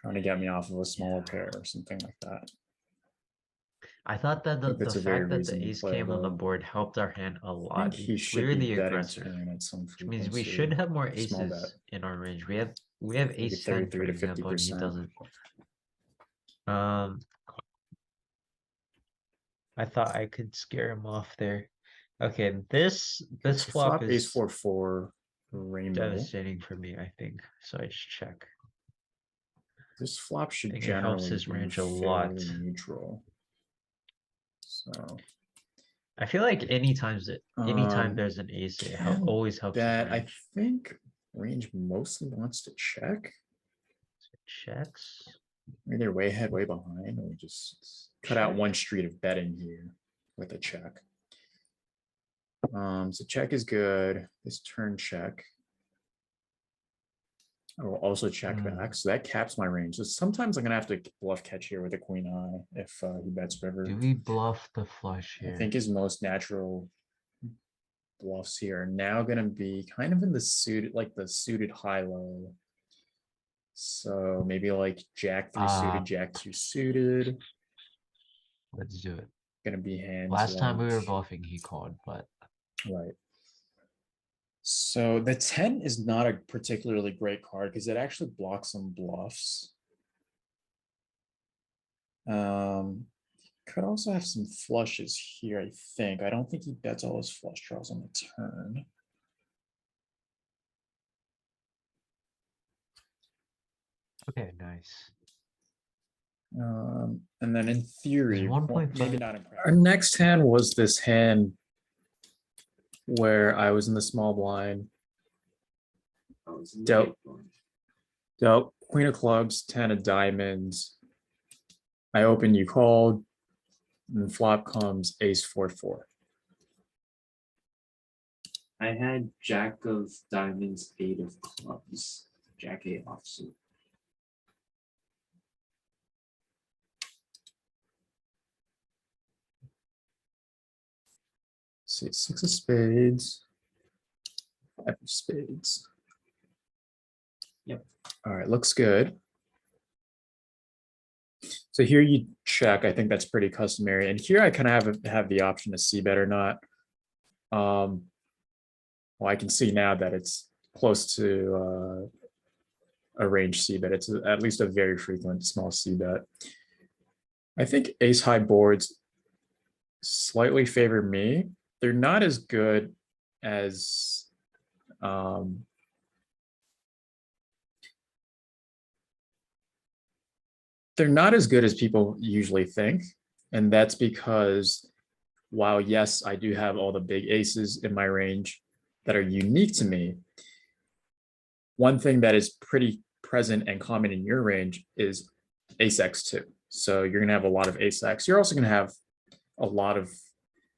trying to get me off of a smaller pair or something like that. I thought that I think the that's a very fact that the reasonable ace play, came on the though. board helped our hand a I think lot he because we should were be the betting aggressor, turn at some which means we should frequency. have more Small bet, aces in our range. We have maybe ace 10, for 33 to example, and he 50%. doesn't. Um, I thought I could scare him off there. Okay, this So flop flop ace is 4-4 rainbow. devastating for me, I think. So I just check. This flop I should think it helps generally his be range a lot. fairly neutral. So I feel like anytime there's an ace, it can always helps his bet. I range. think range mostly wants to check. Checks. Maybe they're way ahead, way behind, or we just cut out one street of betting here with a check. So check is good. This turn check. I will also check back, so that caps my range. So sometimes I'm gonna have to bluff catch here with a queen eye if he bets river. Do we bluff the flush I here? think his most natural bluffs here are now gonna be kind of in the suited, like the suited high-low. So maybe like jack 3 suited, jack 2 suited. Let's do it. Gonna be hands Last time we were like bluffing, he called, but right. So the 10 is not a particularly great card because it actually blocks some bluffs. Could also have some flushes here, I think. I don't think he bets all his flush draws on the turn. okay, nice. And then in theory, Is 1.5 maybe not in practice. Our next hand was this hand where I was in the small blind. Dealt queen of clubs, 10 of diamonds. I open, you called, and flop comes ace 4-4. I had jack of diamonds, 8 of clubs, jack 8 offsuit. See, 6 of spades, 5 of spades. Yep. All right, looks good. So here you check. I think that's pretty customary. And here I kind of have the option to see bet or not. Well, I can see now that it's close to a range C bet. It's at least a very frequent small C bet. I think ace high boards slightly favor me. They're not as good as they're not as good as people usually think. And that's because while yes, I do have all the big aces in my range that are unique to me, one thing that is pretty present and common in your range is ace x2. So you're gonna have a lot of ace x. You're also gonna have a lot of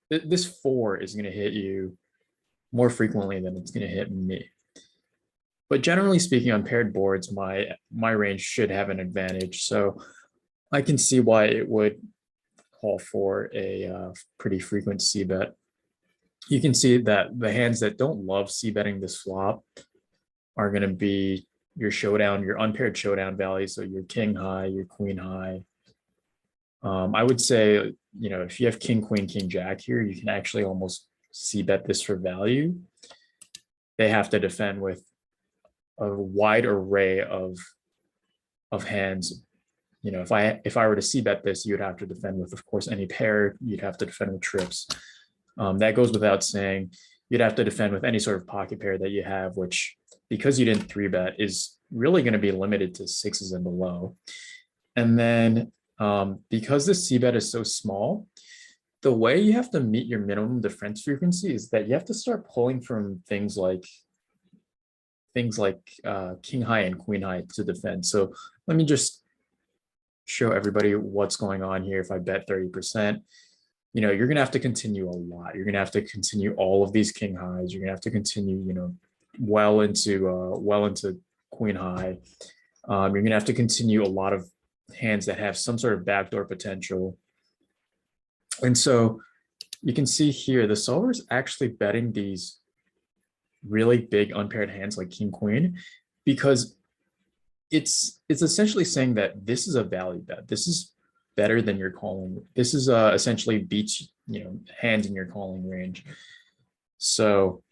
this 4 is gonna hit you more frequently than it's gonna hit me. But generally speaking, on paired boards, my range should have an advantage. So I can see why it would call for a pretty frequent C bet. You can see that the hands that don't love C betting this flop are going to be your showdown, your unpaired showdown value. So your king high, your queen high. I would say, if you have king, queen, king, jack here, you can actually almost C bet this for value. They have to defend with a wide array of hands. If I were to C bet this, you'd have to defend with, of course, any pair. You'd have to defend with trips. That goes without saying. You'd have to defend with any sort of pocket pair that you have, which, because you didn't 3-bet, is really going to be limited to 6s and below. And then because this C bet is so small, the way you have to meet your minimum defense frequency is that you have to start pulling from things like king high and queen high to defend. So let me just show everybody what's going on here. If I bet 30%, you're going to have to continue a lot. You're going to have to continue all of these king highs. You're going to have to continue, well into queen high. You're going to have to continue a lot of hands that have some sort of backdoor potential. And so you can see here, the solver is actually betting these really big unpaired hands like king, queen, because it's essentially saying that this is a value bet. This is better than your calling. This is essentially beats, hands in your calling range. So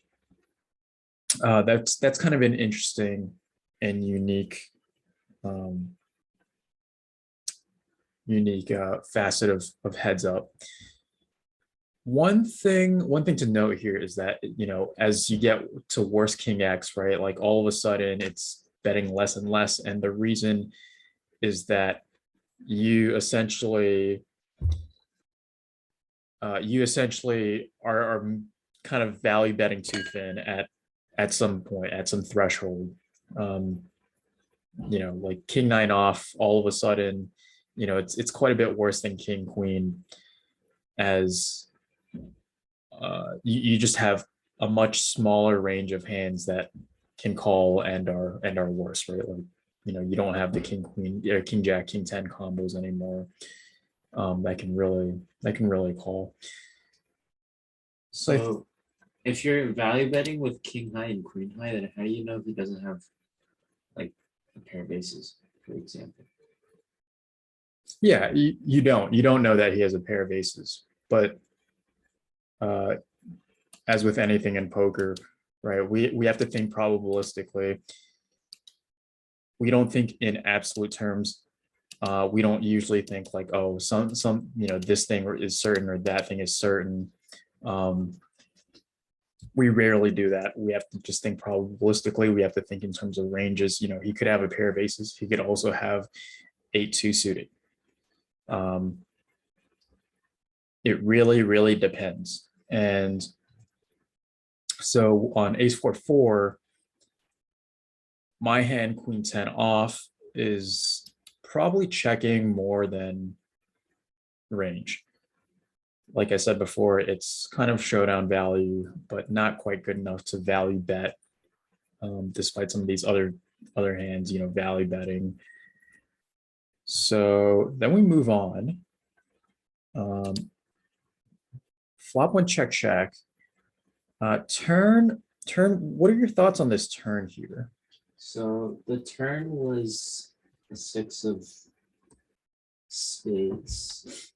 that's kind of an interesting and um, unique facet of heads up. One thing to note here is that, as you get to worse king X, right, like all of a sudden it's betting less and less, and the reason is that you essentially are kind of value betting too thin at some point, at some threshold. um like king nine off, all of a sudden, it's quite a bit worse than king queen, as you just have a much smaller range of hands that can call and are worse, right? Like, you don't have the king queen, king jack, king 10 combos anymore. That can really call. So if you're value betting with king high and queen high, then how do you know if he doesn't have like a pair of aces, for example? Yeah, you don't know that he has a pair of aces, but uh, as with anything in poker, right? We have to think probabilistically. We don't think in absolute terms. We don't usually think like, oh, this thing is certain or that thing is certain. We rarely do that. We have to just think probabilistically. We have to think in terms of ranges. He could have a pair of aces. He could also have 8-2 suited. It really, really depends. And so on ace 4-4, my hand queen 10 off is probably checking more than range. Like I said before, it's kind of showdown value, but not quite good enough to value bet, despite some of these other hands, value betting. So then we move on. Flop one check. Turn. What are your thoughts on this turn here? So the turn was a 6 of spades.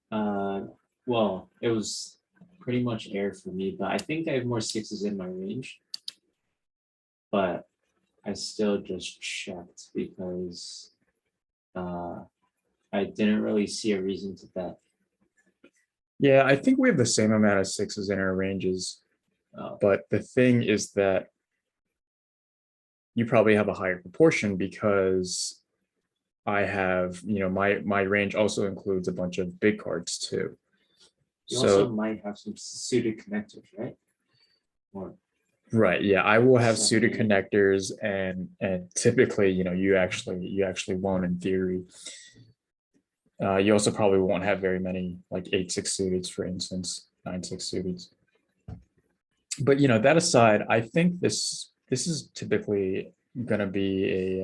Well, it was pretty much air for me, but I think I have more sixes in my range. But I still just checked because I didn't really see a reason to bet. Yeah, I think we have the same amount of sixes in our ranges. But the thing is that you probably have a higher proportion because I have, my range also includes a bunch of big cards too. You also So, might have some suited connectors, right? Or right, yeah, I will have suited 7, 8. connectors, and typically, you actually won't in theory. You also probably won't have very many like 8-6 suited, for instance, 9-6 suited. But that aside, I think this is typically going to be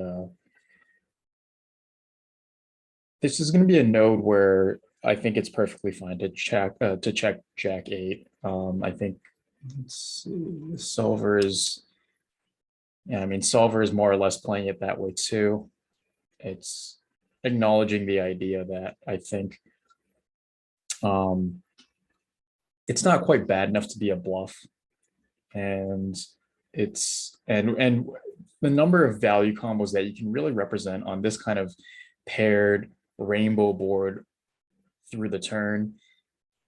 a node where I think it's perfectly fine to check jack 8. I think solver is, yeah, I mean, solver is more or less playing it that way too. It's acknowledging the idea that I think it's not quite bad enough to be a bluff, and and the number of value combos that you can really represent on this kind of paired rainbow board through the turn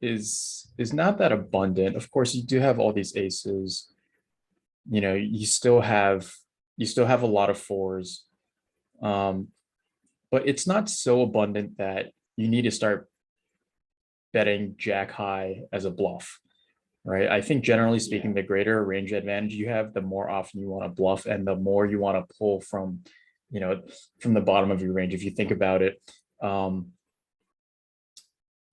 is not that abundant. Of course, you do have all these aces. You still have a lot of fours, but it's not so abundant that you need to start betting jack high as a bluff, right? I think generally speaking, the greater range advantage you have, the more often you want to bluff, and the more you want to pull from the bottom of your range. If you think about it,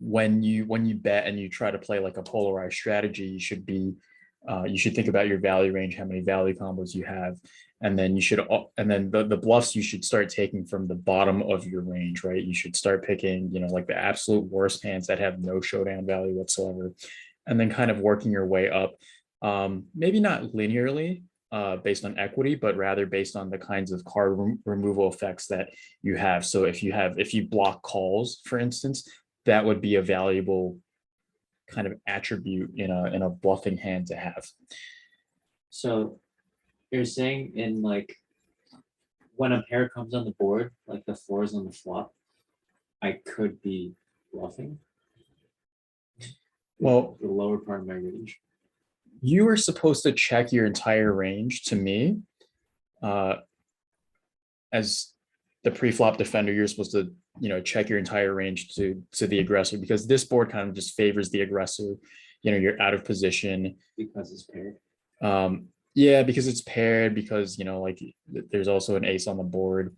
when you bet and you try to play like a polarized strategy, you should think about your value range, how many value combos you have, and then the bluffs you should start taking from the bottom of your range, right? You should start picking, like the absolute worst hands that have no showdown value whatsoever, and then kind of working your way up, maybe not linearly, based on equity, but rather based on the kinds of card removal effects that you have. So if you block calls, for instance, that would be a valuable kind of attribute in a bluffing hand to have. So you're saying in like when a pair comes on the board, like the fours on the flop, I could be bluffing Well, the lower part of my range. you are supposed to check your entire range to me. As the pre-flop defender, you're supposed to, check your entire range to the aggressor, because this board kind of just favors the aggressor. You're out of position. Because it's paired. Yeah, because it's paired, because, like there's also an ace on the board.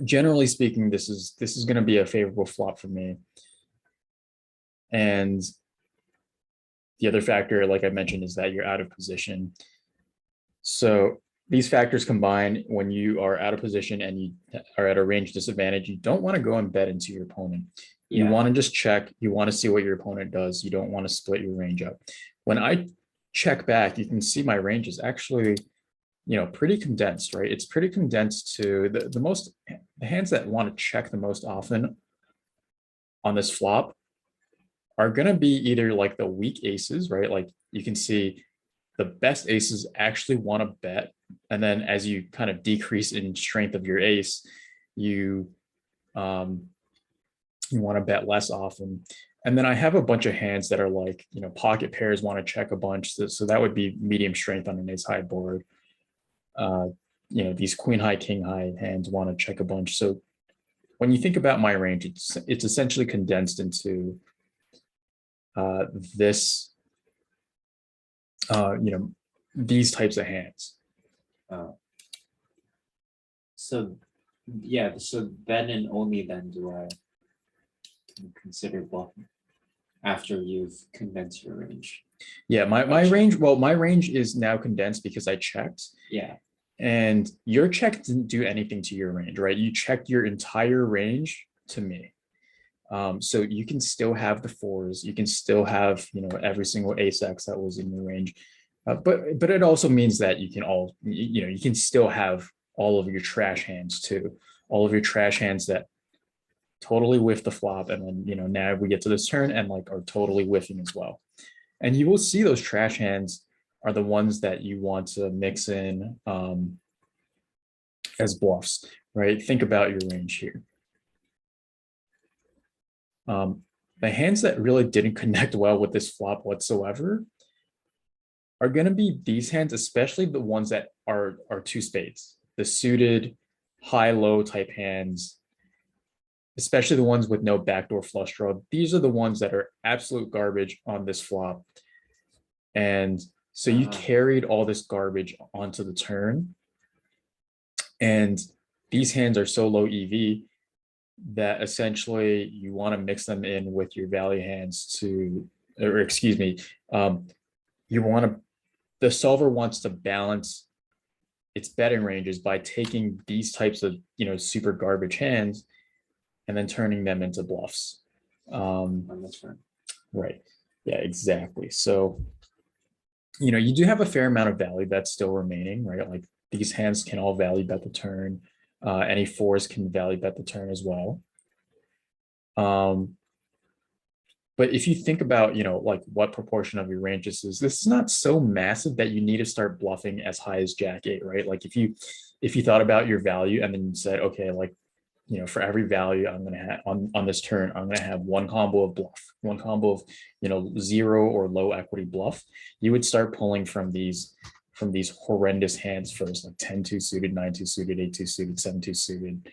Generally speaking, this is going to be a favorable flop for me. And the other factor, like I mentioned, is that you're out of position. So these factors combine, when you are out of position and you are at a range disadvantage, you don't want to go and bet into your opponent. You Yeah. want to just check. You want to see what your opponent does. You don't want to split your range up. When I check back, you can see my range is actually, pretty condensed, right? It's pretty condensed to the hands that want to check the most often on this flop are going to be either like the weak aces, right? Like you can see the best aces actually want to bet. And then as you kind of decrease in strength of your ace, you want to bet less often. And then I have a bunch of hands that are like, pocket pairs want to check a bunch. So that would be medium strength on an ace high board. These queen high, king high hands want to check a bunch. So when you think about my range, it's essentially condensed into these types of hands. So yeah, so then and only then do I consider bluffing after you've condensed your range. Yeah, my range, well, my range is now condensed because I checked. Yeah. And your check didn't do anything to your range, right? You checked your entire range to me. So you can still have the fours, you can still have, every single ace X that was in your range. But it also means that you can still have all of your trash hands too, all of your trash hands that totally whiff the flop. And then, now we get to this turn and like are totally whiffing as well. And you will see those trash hands are the ones that you want to mix in as bluffs, right? Think about your range here. The hands that really didn't connect well with this flop whatsoever are going to be these hands, especially the ones that are two spades, the suited high-low type hands, especially the ones with no backdoor flush draw. These are the ones that are absolute garbage on this flop. And so you carried all this garbage onto the turn. And these hands are so low EV that essentially you want to mix them in with your value hands the solver wants to balance its betting ranges by taking these types of, super garbage hands and then turning them into bluffs. Right. Yeah, exactly. So, you do have a fair amount of value that's still remaining, right? Like these hands can all value bet the turn. Any fours can value bet the turn as well. But if you think about, like what proportion of your range this is not so massive that you need to start bluffing as high as Jack 8, right? Like if you thought about your value and then you said, okay, like, for every value I'm going to have on this turn, I'm going to have one combo of bluff, one combo of, zero or low equity bluff. You would start pulling from these horrendous hands first, like 10-2 suited, 9-2 suited, 8-2 suited, 7-2 suited.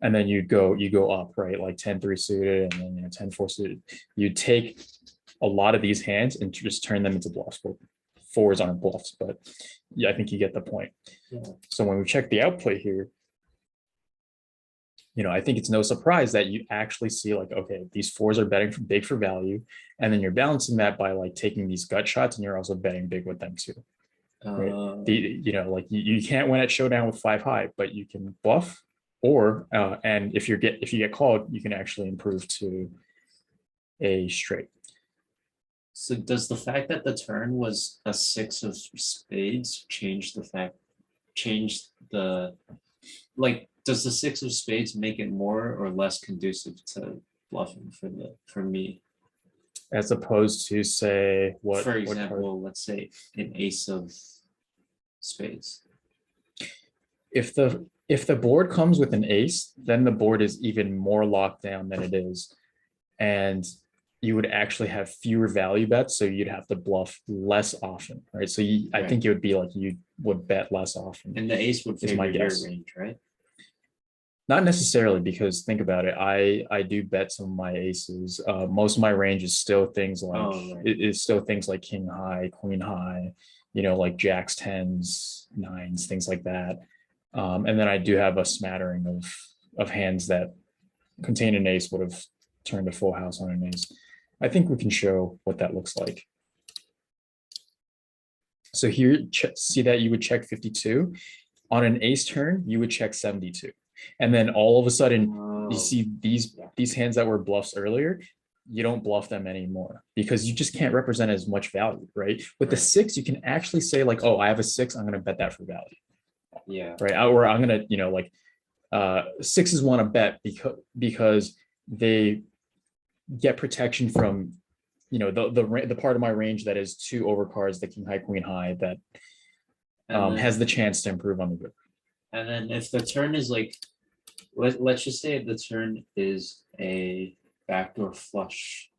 And then you go up, right? Like 10-3 suited and then 10-4 suited. You take a lot of these hands and just turn them into bluffs. Well, fours aren't bluffs, but yeah, I think you get the point. Yeah. So when we check the outplay here, I think it's no surprise that you actually see like, okay, these fours are betting big for value. And then you're balancing that by like taking these gut shots and you're also betting big with them too. Right? Like you can't win at showdown with 5 high, but you can bluff or and if you get called, you can actually improve to a straight. So does the fact that the turn was a 6 of spades change the, like, does the 6 of spades make it more or less conducive to bluffing for me? As opposed to say what? For what card? example, let's say an ace of spades. If the board comes with an ace, then the board is even more locked down than it is. And you would actually have fewer value bets, so you'd have to bluff less often, right? So I Right. think it would be like you would bet less often. And the ace would Is my favor your guess. range, right? Not necessarily, because think about it. I do bet some of my aces. Most of my range is still things like Oh, right. it is still things like king high, queen high, like jacks, tens, nines, things like that. And then I do have a smattering of hands that contain an ace would have turned a full house on an ace. I think we can show what that looks like. So here, see that you would check 52. On an ace turn, you would check 72. And then all of a sudden, Oh, you see these hands that were bluffs earlier, you don't bluff them anymore because you just can't represent as much value, right? With the Right. 6, you can actually say like, oh, I have a 6, I'm going to bet that for value, yeah, right? Or I'm going to, like, 6s want to bet because they get protection from, the part of my range that is 2 overcards, the king high, queen high, that and has then, the chance to improve on the river. and then if the turn is like, let's just say if the turn is a backdoor flush,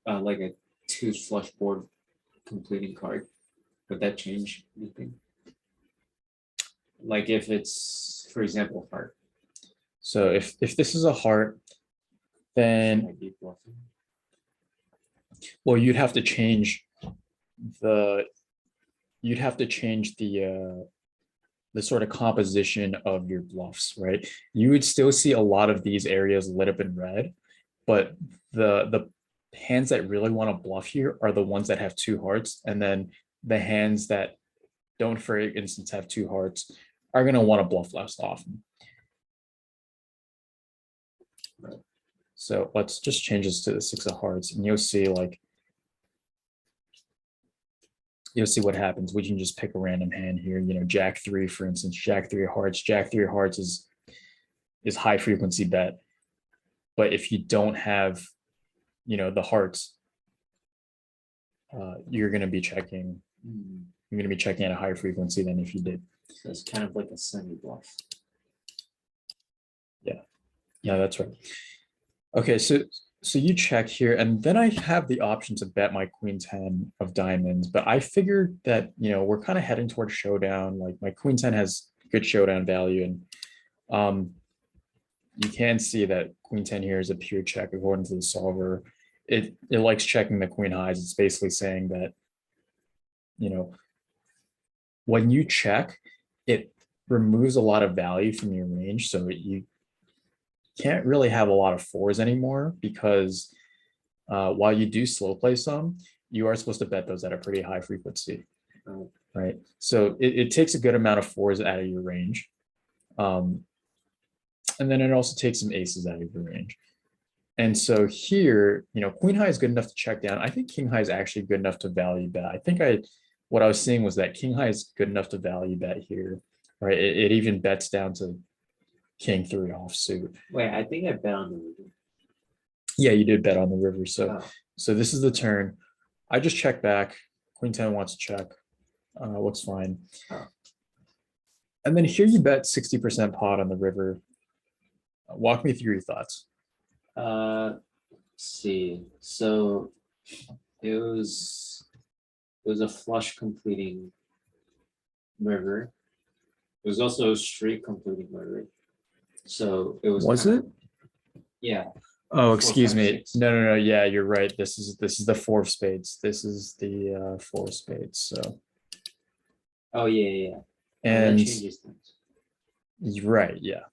like a 2 flush board completing card, would that change anything? Like if it's, for example, heart, So if this is a heart, should then, I be bluffing? well, you'd have to change the the sort of composition of your bluffs, right? You would still see a lot of these areas lit up in red, but the hands that really want to bluff here are the ones that have 2 hearts, and then the hands that don't, for instance, have 2 hearts are going to want to bluff less often. So let's just change this to the 6 of hearts, and you'll see what happens. We can just pick a random hand here, jack 3, for instance, jack 3 of hearts. Jack 3 of hearts is high frequency bet. But if you don't have, the hearts, you're going to be checking. You're going to be checking at a higher frequency than if you did. So it's kind of like a semi bluff. Yeah, that's right. Okay, so you check here, and then I have the option to bet my queen 10 of diamonds, but I figured that, we're kind of heading towards showdown. Like my queen 10 has good showdown value, and you can see that queen 10 here is a pure check according to the solver. It likes checking the queen highs. It's basically saying that, when you check, it removes a lot of value from your range, so you can't really have a lot of 4s anymore, because while you do slow play some, you are supposed to bet those at a pretty high frequency, right? So it takes a good amount of 4s out of your range. And then it also takes some aces out of your range. And so here, queen high is good enough to check down. I think king high is actually good enough to value bet. I think what I was seeing was that king high is good enough to value bet here, right? It even bets down to king 3 offsuit. Wait, I think I bet on the river. Yeah, you did bet on the river. So Oh, so this is the turn. I just check back. Queen 10 wants to check. Looks fine. Oh. And then here you bet 60% pot on the river. Walk me through your thoughts. let's see. So it was a flush completing river. It was also a straight completing river. So it was. Was kind it? of- Yeah. Oh, 4, excuse 5, me. 6. No. Yeah, you're right. This is the 4 of spades. This is the 4 of spades. So, Oh yeah. Oh, that and changes things. you're right. Yeah.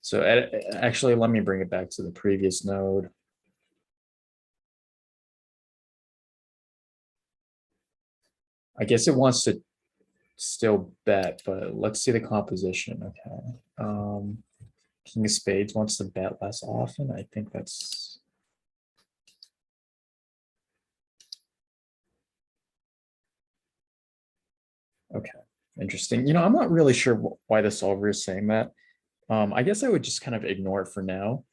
So actually, let me bring it back to the previous node. I guess it wants to still bet, but let's see the composition. Okay. King of spades wants to bet less often. I think that's Okay, interesting. I'm not really sure why the solver is saying that. I guess I would just kind of ignore it for now.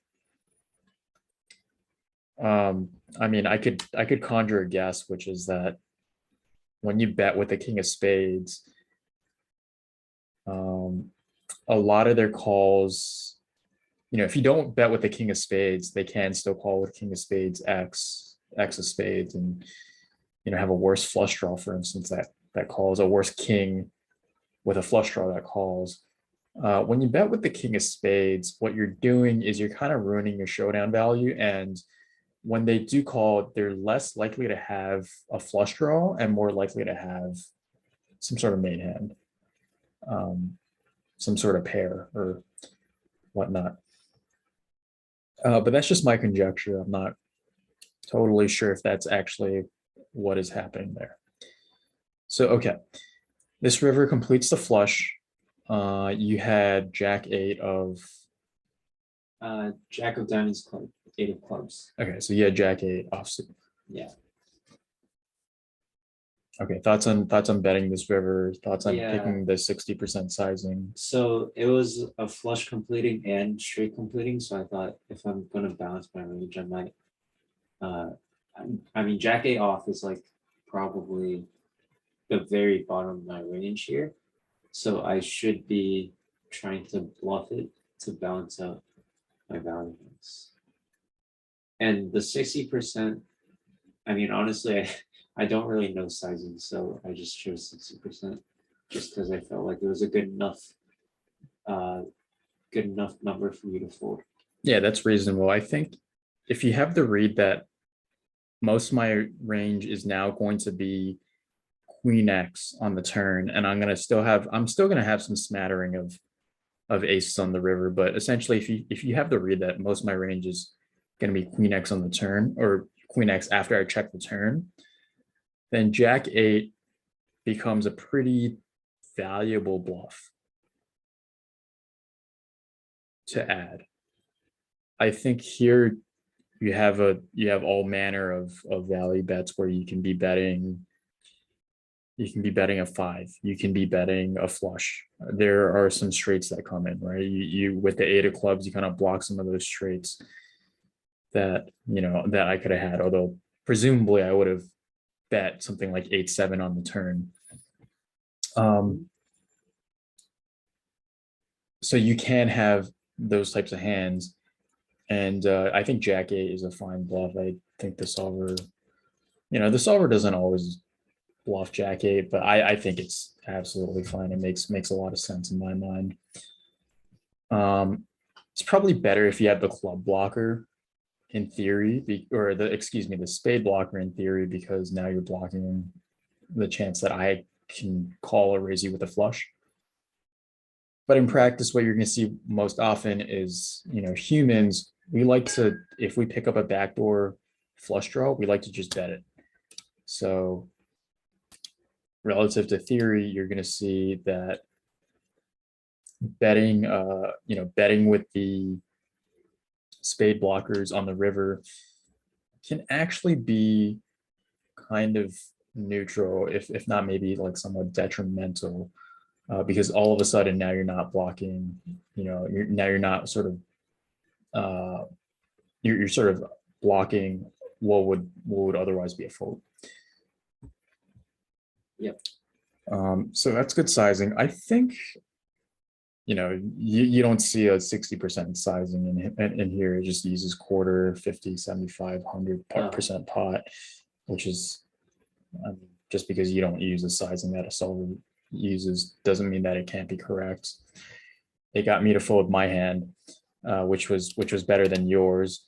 I mean, I could conjure a guess, which is that when you bet with the king of spades, a lot of their calls, if you don't bet with the king of spades, they can still call with king of spades, X of spades, and have a worse flush draw, for instance, that calls, a worse king with a flush draw that calls. When you bet with the king of spades, what you're doing is you're kind of ruining your showdown value. And when they do call, they're less likely to have a flush draw and more likely to have some sort of main hand, some sort of pair or whatnot. But that's just my conjecture. I'm not totally sure if that's actually what is happening there. So, okay, this river completes the flush. You had Jack 8 of. Jack of diamonds, club, 8 of clubs. Okay, so you had Jack 8 offsuit. Yeah. Okay, thoughts on betting this river, thoughts on Yeah. picking the 60% sizing. So it was a flush completing and straight completing. So I thought if I'm gonna balance my range, I might. I mean, Jack 8 off is like probably the very bottom of my range here. So I should be trying to bluff it to balance out my value mix. And the 60%, I mean, honestly, I don't really know sizing, so I just chose 60% just because I felt like it was a good enough number for you to fold. Yeah, that's reasonable. I think if you have the read that most of my range is now going to be Queen X on the turn, and I'm still gonna have some smattering of aces on the river, but essentially if you have the read that most of my range is gonna be Queen X on the turn or Queen X after I check the turn, then Jack 8 becomes a pretty valuable bluff to add. I think here you have all manner of value bets where you can be betting a 5, you can be betting a flush. There are some straights that come in, right? You with the 8 of clubs, you kind of block some of those straights that that I could have had, although presumably I would have bet something like 8-7 on the turn. So you can have those types of hands, and I think Jack 8 is a fine bluff. I think the solver doesn't always bluff Jack 8, but I think it's absolutely fine. It makes a lot of sense in my mind. It's probably better if you have the club blocker in theory, or the spade blocker in theory, because now you're blocking the chance that I can call or raise you with a flush. But in practice, what you're going to see most often is, humans, we like to, if we pick up a backdoor flush draw, we like to just bet it. So relative to theory, you're going to see that betting with the spade blockers on the river can actually be kind of neutral, if not maybe like somewhat detrimental, because all of a sudden now you're not blocking, you're not sort of, you're sort of blocking what would otherwise be a fold. Yep. So that's good sizing. I think, you don't see a 60% sizing in here. It just uses quarter, 50, 75, 100% pot, which is just because you don't use the sizing that a solver uses doesn't mean that it can't be correct. It got me to fold my hand, which was better than yours.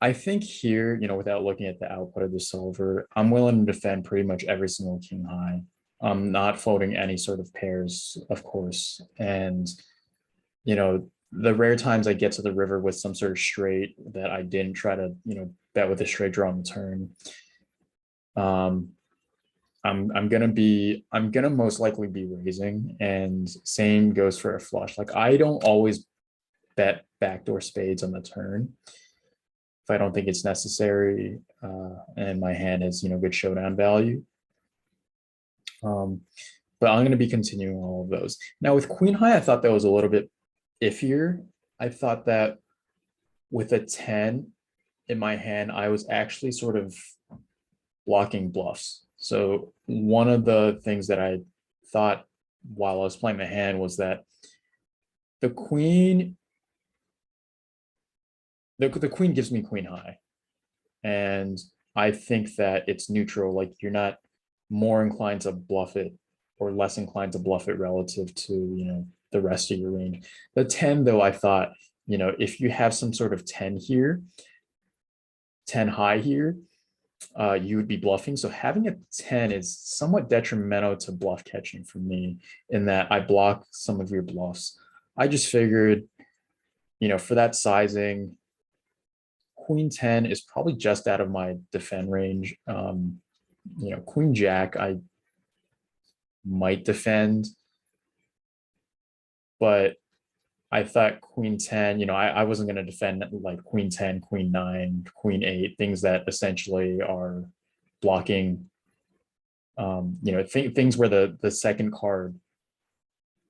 I think here, without looking at the output of the solver, I'm willing to defend pretty much every single king high. I'm not folding any sort of pairs, of course. And, the rare times I get to the river with some sort of straight that I didn't try to, bet with a straight draw on the turn. I'm gonna most likely be raising, and same goes for a flush. Like I don't always bet backdoor spades on the turn if I don't think it's necessary, and my hand has good showdown value. But but I'm going to be continuing all of those. Now with queen high, I thought that was a little bit iffier. I thought that with a 10 in my hand, I was actually sort of blocking bluffs. So one of the things that I thought while I was playing the hand was that the queen, the queen gives me queen high. And I think that it's neutral, like you're not more inclined to bluff it or less inclined to bluff it relative to, the rest of your range. The 10 though, I thought, if you have some sort of 10 here, 10 high here, you would be bluffing. So having a 10 is somewhat detrimental to bluff catching for me in that I block some of your bluffs. I just figured, for that sizing, queen 10 is probably just out of my defend range. Queen jack, I might defend, but I thought queen 10, I wasn't going to defend like queen 10, queen 9, queen 8, things that essentially are blocking, things where the second card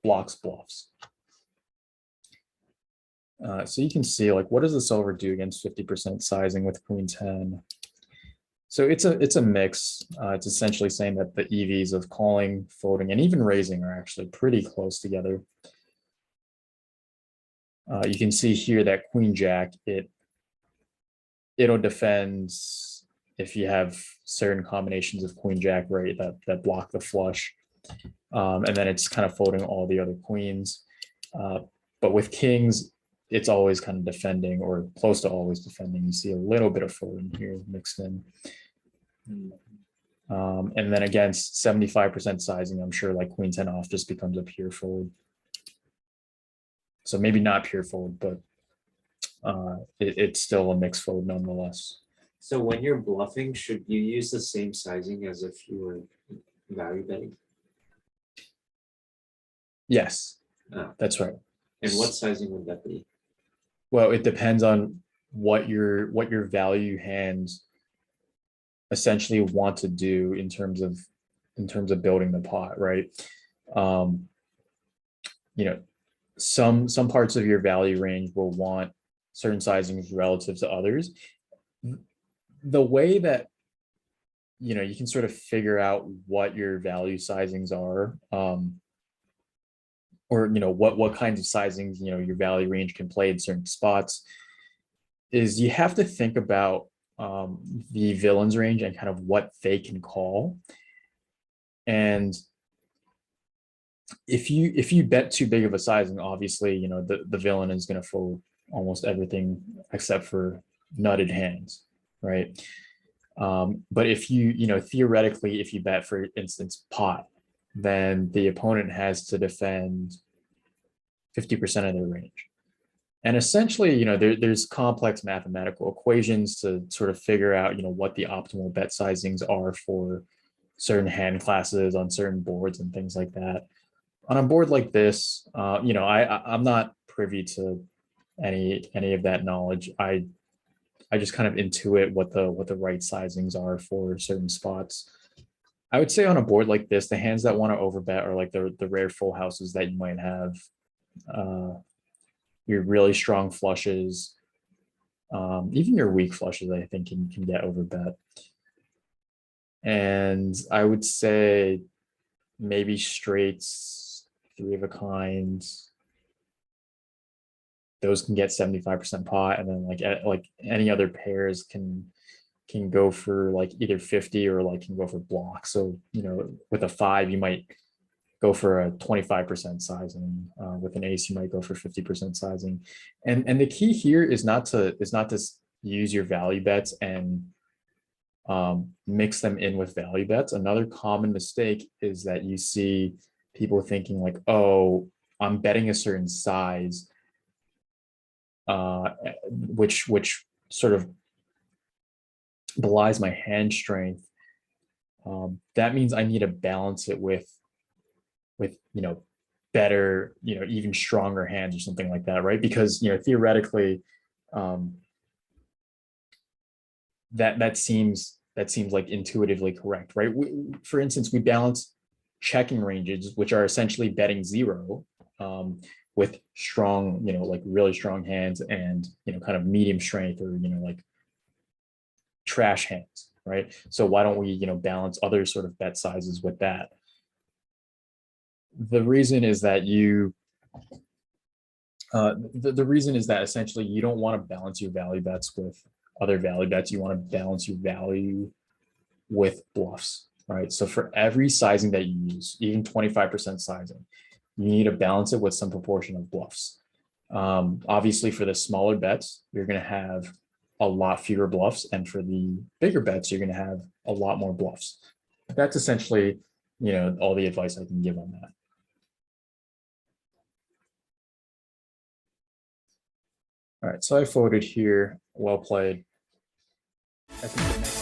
blocks bluffs. So you can see, like, what does the silver do against 50% sizing with queen 10? So it's a mix. It's essentially saying that the EVs of calling, folding, and even raising are actually pretty close together. You can see here that queen jack, it'll defend if you have certain combinations of queen jack, right, that block the flush. And then it's kind of folding all the other queens. But with kings, it's always kind of defending or close to always defending. You see a little bit of folding here mixed in. And then against 75% sizing, I'm sure like queen 10 off just becomes a pure fold. So maybe not pure fold, but it's still a mixed fold nonetheless. So when you're bluffing, should you use the same sizing as if you were value betting? Yes, Oh. that's right. And what sizing would that be? Well, it depends on what your value hands essentially want to do in terms of building the pot, right? Some parts of your value range will want certain sizings relative to others. The way that you can sort of figure out what your value sizings are, or what kinds of sizings your value range can play in certain spots, is you have to think about the villain's range and kind of what they can call. And if you bet too big of a sizing, obviously the villain is going to fold almost everything except for nutted hands, right? But if you theoretically, if you bet, for instance, pot, then the opponent has to defend 50% of their range. And essentially, there's complex mathematical equations to sort of figure out, what the optimal bet sizings are for certain hand classes on certain boards and things like that. On a board like this, I'm not privy to any of that knowledge. I just kind of intuit what the right sizings are for certain spots. I would say on a board like this, the hands that want to overbet are like the rare full houses that you might have. Your really strong flushes, even your weak flushes, I think can get overbet. And I would say maybe straights, three of a kind, those can get 75% pot, and then like any other pairs can go for like either 50 or like can go for block. So with a 5 you might go for a 25% sizing. With an ace you might go for 50% sizing. And the key here is not to use your value bets and mix them in with value bets. Another common mistake is that you see people thinking like, oh, I'm betting a certain size, which sort of belies my hand strength. That means I need to balance it with better, even stronger hands or something like that, right? Because theoretically, that seems like intuitively correct, right? For instance, we balance checking ranges, which are essentially betting zero, with strong, like really strong hands and, kind of medium strength or, like trash hands, right? So why don't we, balance other sort of bet sizes with that? The reason is that the reason is that essentially you don't want to balance your value bets with other value bets. You want to balance your value with bluffs, right? So for every sizing that you use, even 25% sizing, you need to balance it with some proportion of bluffs. Obviously, for the smaller bets, you're going to have a lot fewer bluffs, and for the bigger bets, you're going to have a lot more bluffs. That's essentially, all the advice I can give on that. All right, so I folded here. Well played. I think the next